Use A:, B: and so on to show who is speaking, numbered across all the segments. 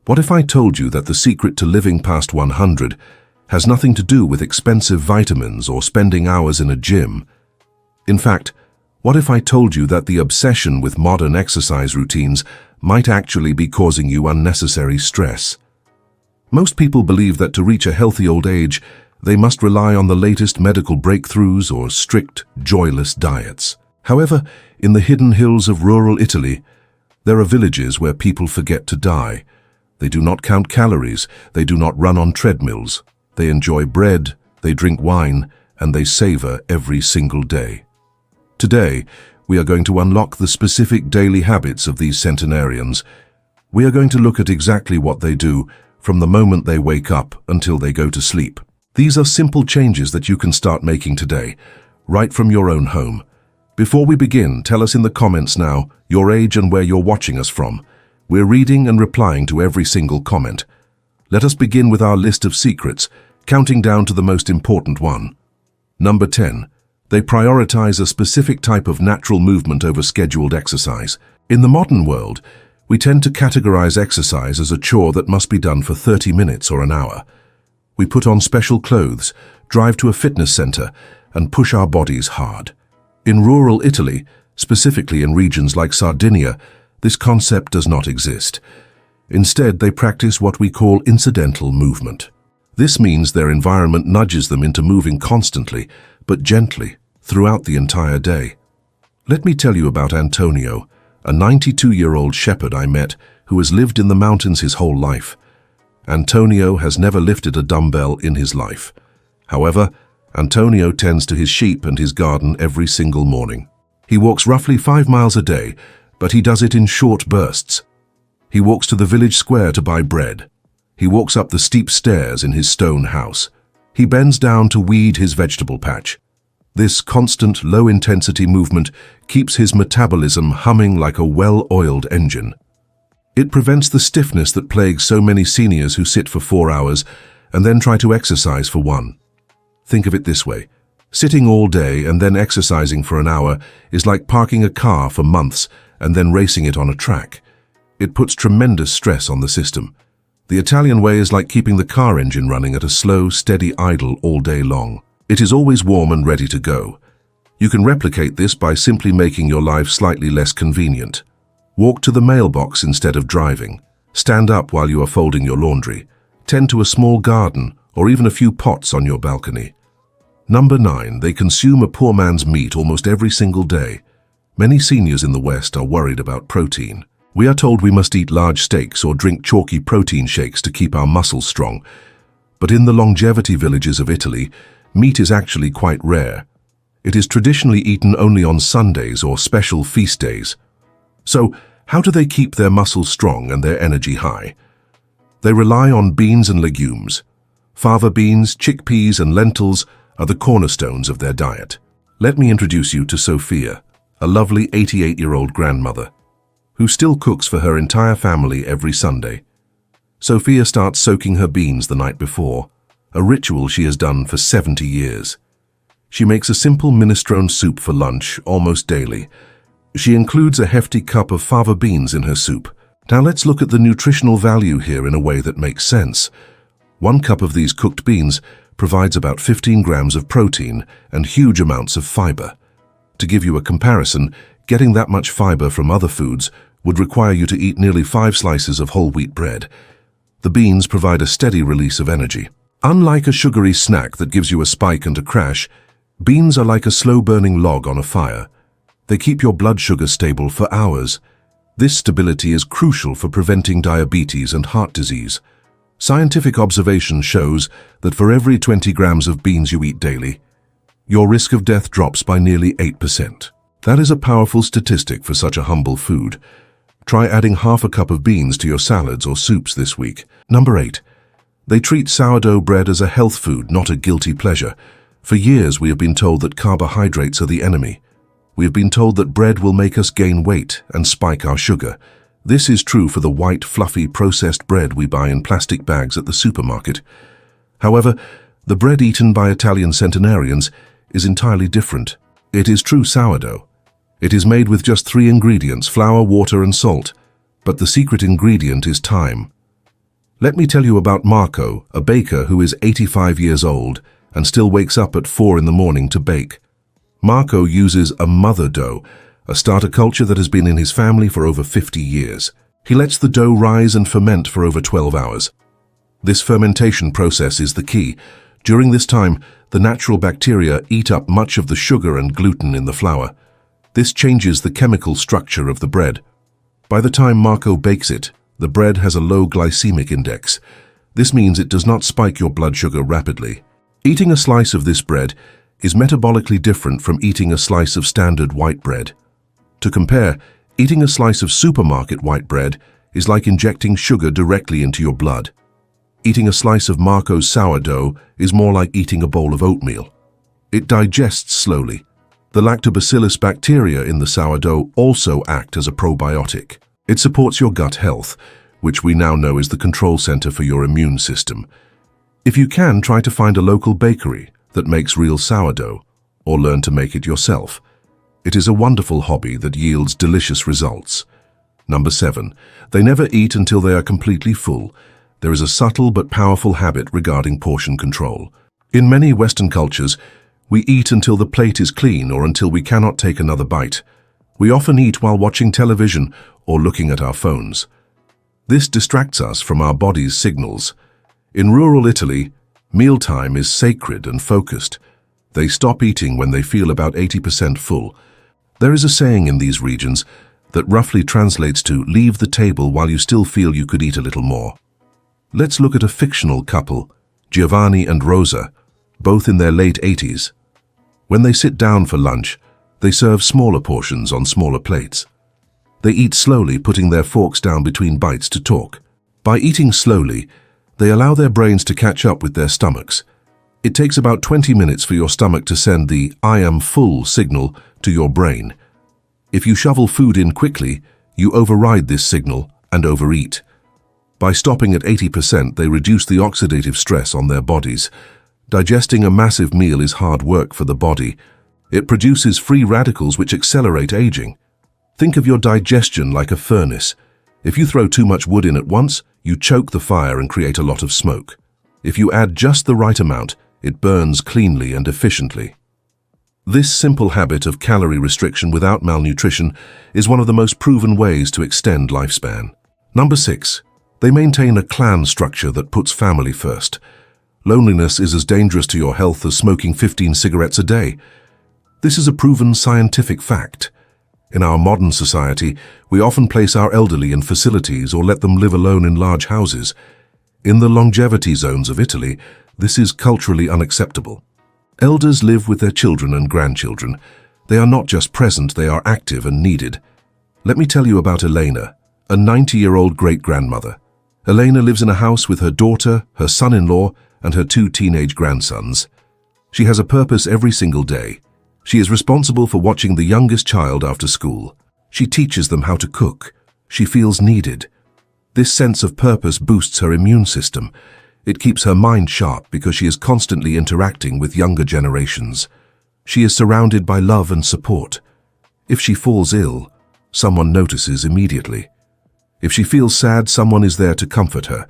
A: What if I told you that the secret to living past 100 has nothing to do with expensive vitamins or spending hours in a gym? In fact, what if I told you that the obsession with modern exercise routines might actually be causing you unnecessary stress? Most people believe that to reach a healthy old age, they must rely on the latest medical breakthroughs or strict, joyless diets. However, in the hidden hills of rural Italy, there are villages where people forget to die. They do not count calories, they do not run on treadmills. They enjoy bread, they drink wine, and they savor every single day. Today, we are going to unlock the specific daily habits of these centenarians. We are going to look at exactly what they do from the moment they wake up until they go to sleep. These are simple changes that you can start making today, right from your own home. Before we begin, tell us in the comments now your age and where you're watching us from. We're reading and replying to every single comment. Let us begin with our list of secrets, counting down to the most important one. Number 10. They prioritize a specific type of natural movement over scheduled exercise. In the modern world, we tend to categorize exercise as a chore that must be done for 30 minutes or an hour. We put on special clothes, drive to a fitness center, and push our bodies hard. In rural Italy, specifically in regions like Sardinia, this concept does not exist. Instead, they practice what we call incidental movement. This means their environment nudges them into moving constantly, but gently, throughout the entire day. Let me tell you about Antonio, a 92-year-old shepherd I met who has lived in the mountains his whole life. Antonio has never lifted a dumbbell in his life. However, Antonio tends to his sheep and his garden every single morning. He walks roughly 5 miles a day, but he does it in short bursts. He walks to the village square to buy bread. He walks up the steep stairs in his stone house. He bends down to weed his vegetable patch. This constant, low-intensity movement keeps his metabolism humming like a well-oiled engine. It prevents the stiffness that plagues so many seniors who sit for 4 hours and then try to exercise for 1. Think of it this way. Sitting all day and then exercising for an hour is like parking a car for months and then racing it on a track. It puts tremendous stress on the system. The Italian way is like keeping the car engine running at a slow, steady idle all day long. It is always warm and ready to go. You can replicate this by simply making your life slightly less convenient. Walk to the mailbox instead of driving. Stand up while you are folding your laundry. Tend to a small garden or even a few pots on your balcony. Number 9. They consume a poor man's meat almost every single day. Many seniors in the West are worried about protein. We are told we must eat large steaks or drink chalky protein shakes to keep our muscles strong. But in the longevity villages of Italy, meat is actually quite rare. It is traditionally eaten only on Sundays or special feast days. So, how do they keep their muscles strong and their energy high? They rely on beans and legumes. Fava beans, chickpeas, and lentils are the cornerstones of their diet. Let me introduce you to Sophia, a lovely 88-year-old grandmother, who still cooks for her entire family every Sunday. Sophia starts soaking her beans the night before, a ritual she has done for 70 years. She makes a simple minestrone soup for lunch almost daily. She includes a hefty cup of fava beans in her soup. Now let's look at the nutritional value here in a way that makes sense. 1 cup of these cooked beans provides about 15 grams of protein and huge amounts of fiber. To give you a comparison, getting that much fiber from other foods would require you to eat nearly 5 slices of whole wheat bread. The beans provide a steady release of energy. Unlike a sugary snack that gives you a spike and a crash, beans are like a slow-burning log on a fire. They keep your blood sugar stable for hours. This stability is crucial for preventing diabetes and heart disease. Scientific observation shows that for every 20 grams of beans you eat daily, your risk of death drops by nearly 8%. That is a powerful statistic for such a humble food. Try adding half a cup of beans to your salads or soups this week. Number 8. They treat sourdough bread as a health food, not a guilty pleasure. For years we have been told that carbohydrates are the enemy. We have been told that bread will make us gain weight and spike our sugar. This is true for the white, fluffy, processed bread we buy in plastic bags at the supermarket. However, the bread eaten by Italian centenarians is entirely different. It is true sourdough. It is made with just 3 ingredients, flour, water, and salt. But the secret ingredient is time. Let me tell you about Marco, a baker who is 85 years old and still wakes up at 4 in the morning to bake. Marco uses a mother dough, a starter culture that has been in his family for over 50 years. He lets the dough rise and ferment for over 12 hours. This fermentation process is the key. During this time, the natural bacteria eat up much of the sugar and gluten in the flour. This changes the chemical structure of the bread. By the time Marco bakes it, the bread has a low glycemic index. This means it does not spike your blood sugar rapidly. Eating a slice of this bread is metabolically different from eating a slice of standard white bread. To compare, eating a slice of supermarket white bread is like injecting sugar directly into your blood. Eating a slice of Marco's sourdough is more like eating a bowl of oatmeal. It digests slowly. The lactobacillus bacteria in the sourdough also act as a probiotic. It supports your gut health, which we now know is the control center for your immune system. If you can, try to find a local bakery that makes real sourdough, or learn to make it yourself. It is a wonderful hobby that yields delicious results. Number 7. They never eat until they are completely full. There is a subtle but powerful habit regarding portion control. In many Western cultures, we eat until the plate is clean or until we cannot take another bite. We often eat while watching television or looking at our phones. This distracts us from our body's signals. In rural Italy, mealtime is sacred and focused. They stop eating when they feel about 80% full. There is a saying in these regions that roughly translates to leave the table while you still feel you could eat a little more. Let's look at a fictional couple, Giovanni and Rosa, both in their late 80s. When they sit down for lunch, they serve smaller portions on smaller plates. They eat slowly, putting their forks down between bites to talk. By eating slowly, they allow their brains to catch up with their stomachs. It takes about 20 minutes for your stomach to send the "I am full" signal to your brain. If you shovel food in quickly, you override this signal and overeat. By stopping at 80%, they reduce the oxidative stress on their bodies. Digesting a massive meal is hard work for the body. It produces free radicals which accelerate aging. Think of your digestion like a furnace. If you throw too much wood in at once, you choke the fire and create a lot of smoke. If you add just the right amount, it burns cleanly and efficiently. This simple habit of calorie restriction without malnutrition is one of the most proven ways to extend lifespan. Number 6. They maintain a clan structure that puts family first. Loneliness is as dangerous to your health as smoking 15 cigarettes a day. This is a proven scientific fact. In our modern society, we often place our elderly in facilities or let them live alone in large houses. In the longevity zones of Italy, this is culturally unacceptable. Elders live with their children and grandchildren. They are not just present, they are active and needed. Let me tell you about Elena, a 90-year-old great-grandmother. Elena lives in a house with her daughter, her son-in-law, and her 2 teenage grandsons. She has a purpose every single day. She is responsible for watching the youngest child after school. She teaches them how to cook. She feels needed. This sense of purpose boosts her immune system. It keeps her mind sharp because she is constantly interacting with younger generations. She is surrounded by love and support. If she falls ill, someone notices immediately. If she feels sad, someone is there to comfort her.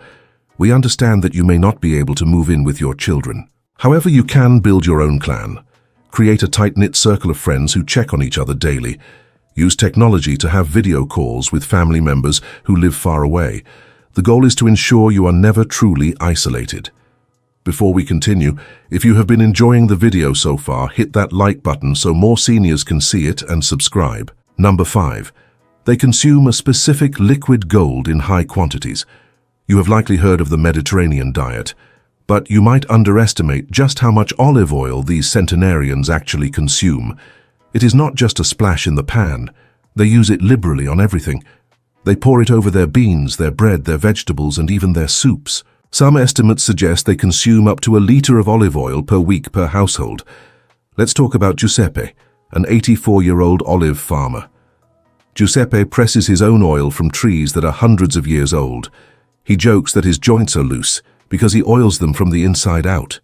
A: We understand that you may not be able to move in with your children. However, you can build your own clan. Create a tight-knit circle of friends who check on each other daily. Use technology to have video calls with family members who live far away. The goal is to ensure you are never truly isolated. Before we continue, if you have been enjoying the video so far, hit that like button so more seniors can see it and subscribe. Number 5. They consume a specific liquid gold in high quantities. You have likely heard of the Mediterranean diet, but you might underestimate just how much olive oil these centenarians actually consume. It is not just a splash in the pan. They use it liberally on everything. They pour it over their beans, their bread, their vegetables, and even their soups. Some estimates suggest they consume up to a liter of olive oil per week per household. Let's talk about Giuseppe, an 84-year-old olive farmer. Giuseppe presses his own oil from trees that are hundreds of years old. He jokes that his joints are loose because he oils them from the inside out.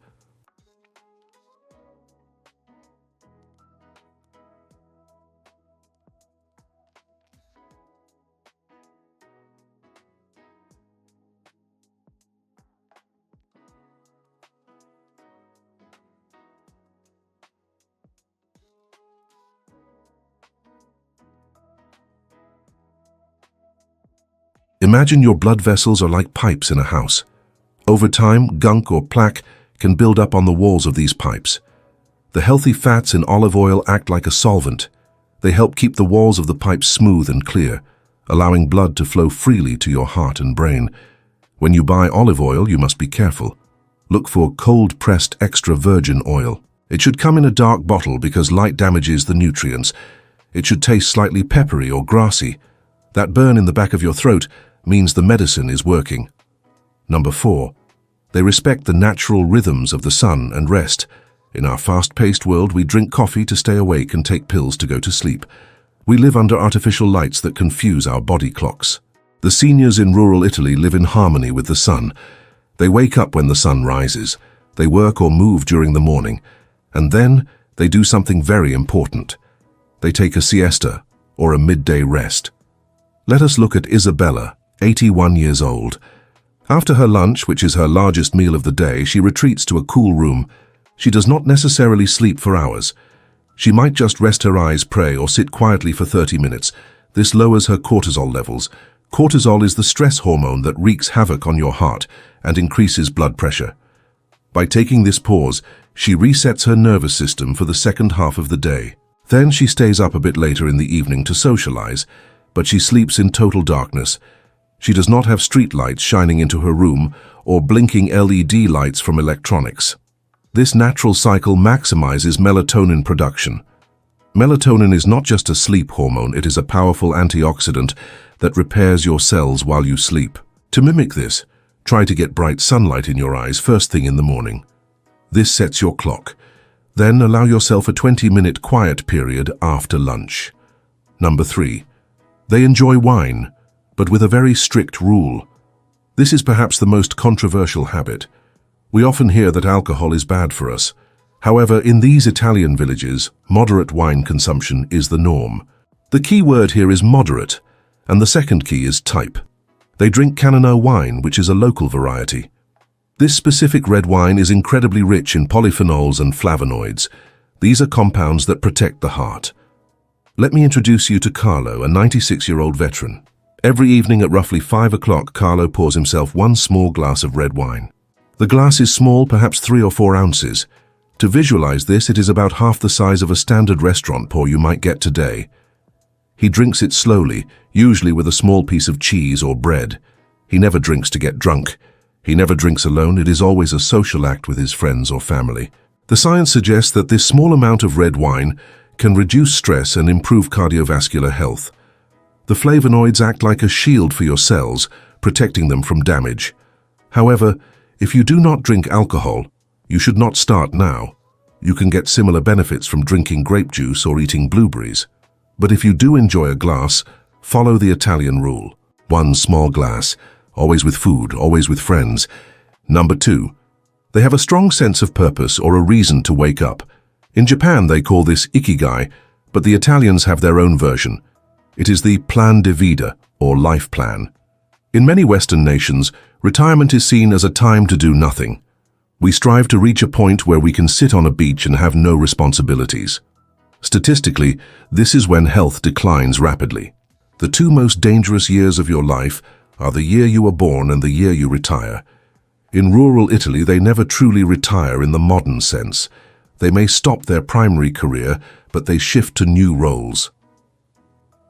A: Imagine your blood vessels are like pipes in a house. Over time, gunk or plaque can build up on the walls of these pipes. The healthy fats in olive oil act like a solvent. They help keep the walls of the pipes smooth and clear, allowing blood to flow freely to your heart and brain. When you buy olive oil, you must be careful. Look for cold-pressed extra virgin oil. It should come in a dark bottle because light damages the nutrients. It should taste slightly peppery or grassy. That burn in the back of your throat means the medicine is working. Number 4. They respect the natural rhythms of the sun and rest. In our fast-paced world, we drink coffee to stay awake and take pills to go to sleep. We live under artificial lights that confuse our body clocks. The seniors in rural Italy live in harmony with the sun. They wake up when the sun rises. They work or move during the morning. And then they do something very important. They take a siesta or a midday rest. Let us look at Isabella, 81 years old. After her lunch, which is her largest meal of the day, she retreats to a cool room. She does not necessarily sleep for hours. She might just rest her eyes, pray, or sit quietly for 30 minutes. This lowers her cortisol levels. Cortisol is the stress hormone that wreaks havoc on your heart and increases blood pressure. By taking this pause, she resets her nervous system for the second half of the day. Then she stays up a bit later in the evening to socialize, but she sleeps in total darkness. She does not have street lights shining into her room or blinking LED lights from electronics. This natural cycle maximizes melatonin production. Melatonin is not just a sleep hormone, it is a powerful antioxidant that repairs your cells while you sleep. To mimic this, try to get bright sunlight in your eyes first thing in the morning. This sets your clock. Then allow yourself a 20-minute quiet period after lunch. Number 3. They enjoy wine, but with a very strict rule. This is perhaps the most controversial habit. We often hear that alcohol is bad for us. However, in these Italian villages, moderate wine consumption is the norm. The key word here is moderate, and the second key is type. They drink Canino wine, which is a local variety. This specific red wine is incredibly rich in polyphenols and flavonoids. These are compounds that protect the heart. Let me introduce you to Carlo, a 96-year-old veteran. Every evening at roughly 5 o'clock, Carlo pours himself one small glass of red wine. The glass is small, perhaps 3 or 4 ounces. To visualize this, it is about half the size of a standard restaurant pour you might get today. He drinks it slowly, usually with a small piece of cheese or bread. He never drinks to get drunk. He never drinks alone. It is always a social act with his friends or family. The science suggests that this small amount of red wine can reduce stress and improve cardiovascular health. The flavonoids act like a shield for your cells, protecting them from damage. However, if you do not drink alcohol, you should not start now. You can get similar benefits from drinking grape juice or eating blueberries. But if you do enjoy a glass, follow the Italian rule. 1 small glass, always with food, always with friends. Number 2. They have a strong sense of purpose or a reason to wake up. In Japan, they call this ikigai, but the Italians have their own version. It is the plan de vida, or life plan. In many Western nations, retirement is seen as a time to do nothing. We strive to reach a point where we can sit on a beach and have no responsibilities. Statistically, this is when health declines rapidly. The 2 most dangerous years of your life are the year you were born and the year you retire. In rural Italy, they never truly retire in the modern sense. They may stop their primary career, but they shift to new roles.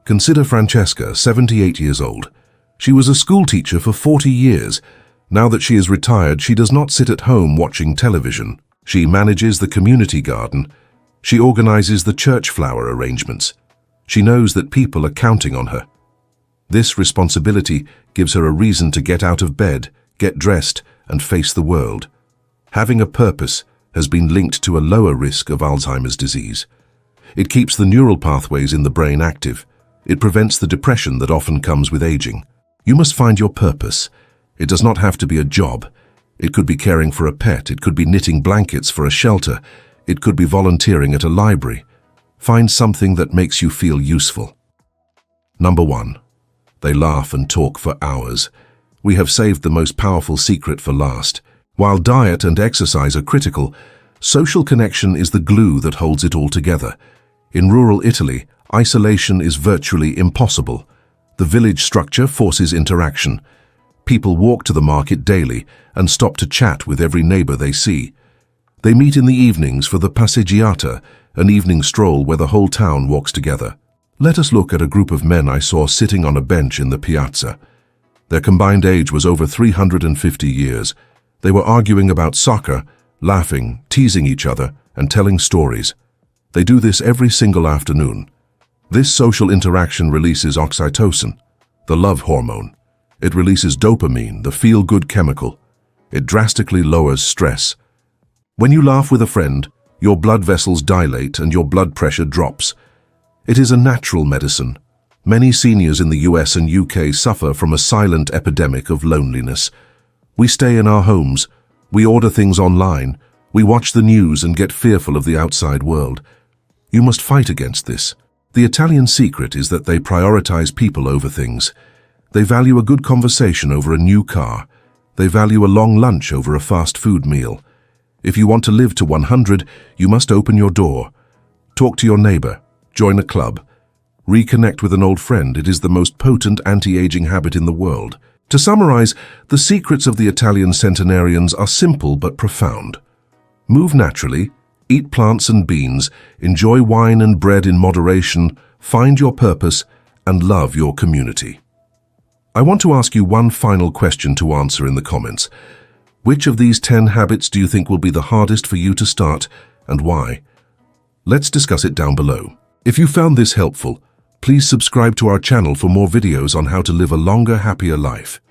A: Consider Francesca, 78 years old. She was a school teacher for 40 years. Now that she is retired, she does not sit at home watching television. She manages the community garden. She organizes the church flower arrangements. She knows that people are counting on her. This responsibility gives her a reason to get out of bed, get dressed, and face the world. Having a purpose has been linked to a lower risk of Alzheimer's disease. It keeps the neural pathways in the brain active. It prevents the depression that often comes with aging. You must find your purpose. It does not have to be a job. It could be caring for a pet. It could be knitting blankets for a shelter. It could be volunteering at a library. Find something that makes you feel useful. Number 1. They laugh and talk for hours. We have saved the most powerful secret for last. While diet and exercise are critical, social connection is the glue that holds it all together. In rural Italy, isolation is virtually impossible. The village structure forces interaction. People walk to the market daily and stop to chat with every neighbor they see. They meet in the evenings for the passeggiata, an evening stroll where the whole town walks together. Let us look at a group of men I saw sitting on a bench in the piazza. Their combined age was over 350 years. They were arguing about soccer, laughing, teasing each other, and telling stories. They do this every single afternoon. This social interaction releases oxytocin, the love hormone. It releases dopamine, the feel-good chemical. It drastically lowers stress. When you laugh with a friend, your blood vessels dilate and your blood pressure drops. It is a natural medicine. Many seniors in the US and UK suffer from a silent epidemic of loneliness. We stay in our homes, we order things online, we watch the news and get fearful of the outside world. You must fight against this. The Italian secret is that they prioritize people over things. They value a good conversation over a new car. They value a long lunch over a fast food meal. If you want to live to 100, you must open your door. Talk to your neighbor. Join a club. Reconnect with an old friend. It is the most potent anti-aging habit in the world. To summarize, the secrets of the Italian centenarians are simple but profound. Move naturally, eat plants and beans, enjoy wine and bread in moderation, find your purpose, and love your community. I want to ask you one final question to answer in the comments. Which of these 10 habits do you think will be the hardest for you to start, and why? Let's discuss it down below. If you found this helpful, please subscribe to our channel for more videos on how to live a longer, happier life.